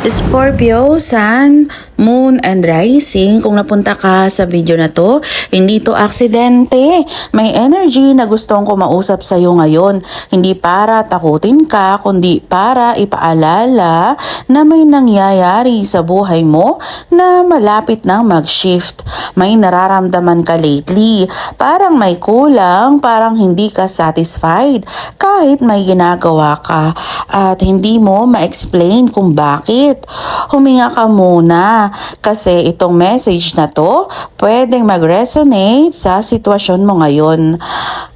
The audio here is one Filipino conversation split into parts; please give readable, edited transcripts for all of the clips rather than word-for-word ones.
Scorpio, Sun, Moon, and Rising, kung napunta ka sa video na to, hindi to aksidente. May energy na gustong kumausap sa'yo ngayon. Hindi para takutin ka, kundi para ipaalala na may nangyayari sa buhay mo na malapit nang mag-shift. May nararamdaman ka lately. Parang may kulang, parang hindi ka satisfied kahit may ginagawa ka at hindi mo ma-explain kung bakit. Huminga ka muna kasi itong message na to pwedeng mag-resonate sa sitwasyon mo ngayon.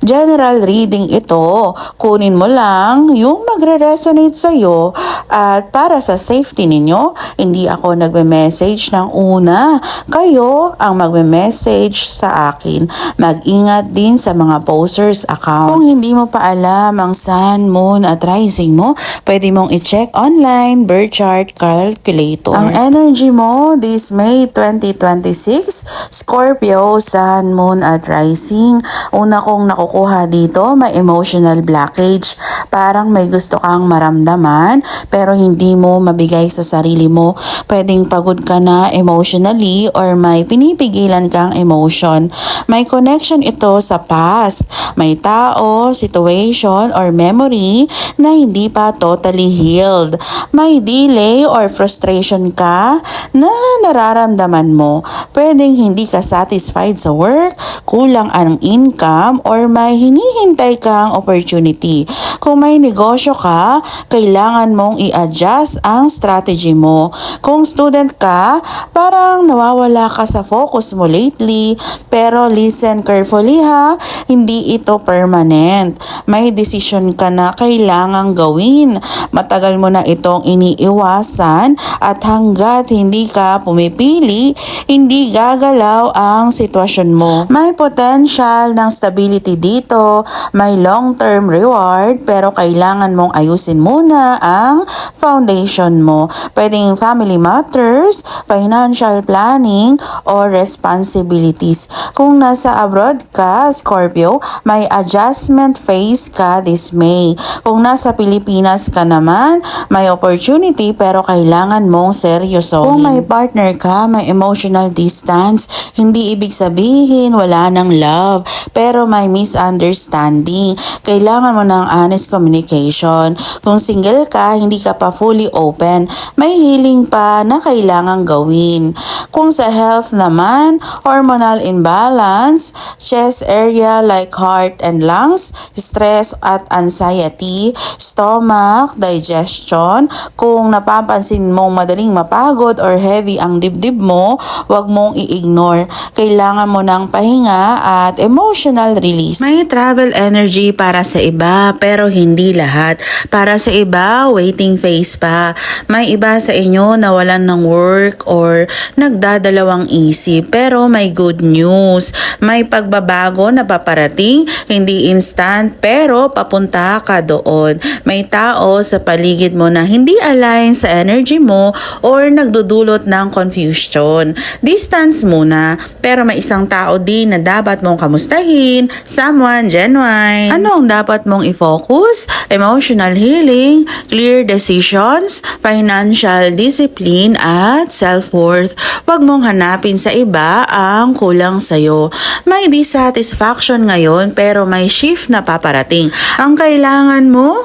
General reading ito, kunin mo lang yung magre-resonate sa'yo at para sa safety ninyo, hindi ako nagme-message ng una. Kayo ang magme-message sa akin. Mag-ingat din sa mga posters account. Kung hindi mo pa alam ang Sun, Moon at Rising mo, pwede mong i-check online birth chart calculator. Ang energy mo this May 2026, Scorpio, Sun, Moon at Rising. Una kong nakukuha dito, may emotional blockage. Parang may gusto kang maramdaman pero hindi mo mabigay sa sarili mo. Pwedeng pagod ka na emotionally or may pinipigilan kang emotion. May connection ito sa past. May tao, situation or memory na hindi pa totally healed. May delay or frustration ka na nararamdaman mo. Pwedeng hindi ka satisfied sa work, kulang ang income, or may hinihintay kang opportunity. Kung may negosyo ka, kailangan mong i-adjust ang strategy mo. Kung student ka, parang nawawala ka sa focus mo lately, pero listen carefully ha, hindi ito permanent. May decision ka na kailangang gawin. Matagal mo na itong iniiwasan at hanggat hindi ka pumipili, hindi gagalaw ang sitwasyon mo. May potential ng stability dito, may long-term reward, pero kailangan mong ayusin muna ang foundation mo. Pwedeng family matters, financial planning, or responsibilities. Kung nasa abroad ka, Scorpio, may adjustment phase ka this May. Kung nasa Pilipinas ka naman, may opportunity pero kailangan mong seryosohin. Kung may partner ka, may emotional distance. Hindi ibig sabihin wala ng love, pero may misunderstanding. Kailangan mo ng honest communication. Kung single ka, hindi ka pa fully open, may healing pa na kailangang gawin. Kung sa health naman, hormonal imbalance, chest area like heart and lungs, stress at anxiety, stomach, digestion. Kung napapansin mong madaling mapagod or heavy ang dibdib mo, wag mong i-ignore. Kailangan mo ng pahinga at emotional release. May travel energy para sa iba pero hindi lahat. Para sa iba, waiting phase pa. May iba sa inyo na walan ng work or nagdadalawang isip pero may good news. May pagbabago na paparating, hindi instant pero papunta ka doon. May tao sa paligid mo na hindi align sa energy mo or nagdudulot ng confusion. Distance muna, pero may isang tao din na dapat mong kamustahin, someone genuine. Ano ang dapat mong i-focus? Emotional healing, clear decisions, financial discipline, at self-worth. Huwag mong hanapin sa iba ang kulang sa'yo. May dissatisfaction ngayon pero may shift na paparating. Ang kailangan mo,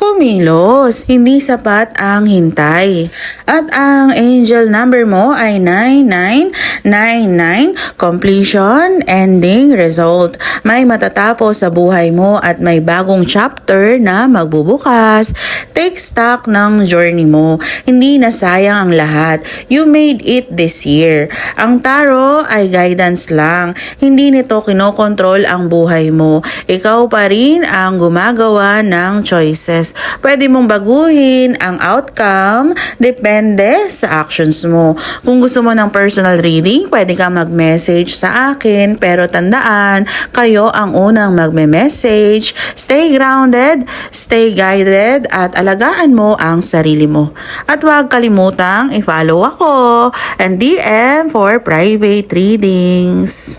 kumilos, hindi sapat ang hintay. At ang angel number mo ay 9999, completion, ending, result. May matatapos sa buhay mo at may bagong chapter na magbubukas. Take stock ng journey mo. Hindi na sayang ang lahat. You made it this year. Ang tarot ay guidance lang. Hindi nito kinokontrol ang buhay mo. Ikaw pa rin ang gumagawa ng choices. Pwede mong baguhin ang outcome depende sa actions mo. Kung gusto mo ng personal reading, pwede kang mag-message sa akin pero tandaan, kayo ang unang magme-message. Stay grounded, stay guided at alagaan mo ang sarili mo. At huwag kalimutang i-follow ako and DM for private readings.